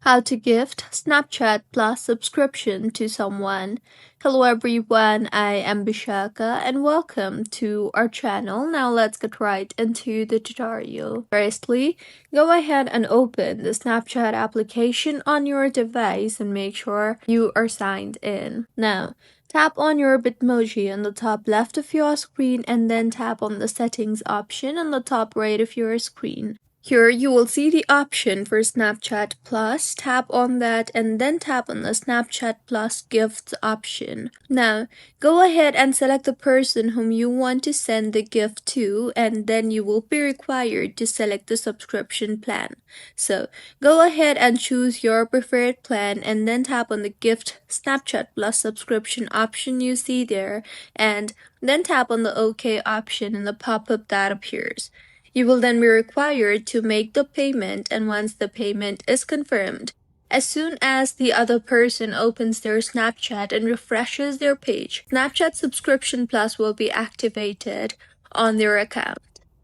How to gift Snapchat Plus subscription to someone. Hello everyone, I am Bishaka and welcome to our channel. Now let's get right into the tutorial. Firstly, go ahead and open the Snapchat application on your device and make sure you are signed in. Now, tap on your Bitmoji on the top left of your screen and then tap on the settings option on the top right of your screen. Here you will see the option for Snapchat Plus. Tap on that and then tap on the Snapchat Plus gifts option. Now, go ahead and select the person whom you want to send the gift to, and then you will be required to select the subscription plan. So, go ahead and choose your preferred plan and then tap on the gift Snapchat Plus subscription option you see there, and then tap on the OK option in the pop-up that appears. You will then be required to make the payment, and once the payment is confirmed, as soon as the other person opens their Snapchat and refreshes their page, Snapchat Subscription Plus will be activated on their account.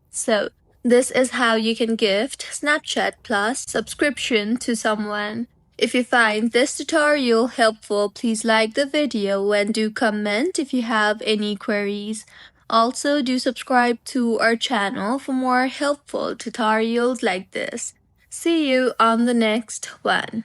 So, this is how you can gift Snapchat Plus subscription to someone. If you find this tutorial helpful, please like the video and do comment if you have any queries. Also, do subscribe to our channel for more helpful tutorials like this. See you on the next one.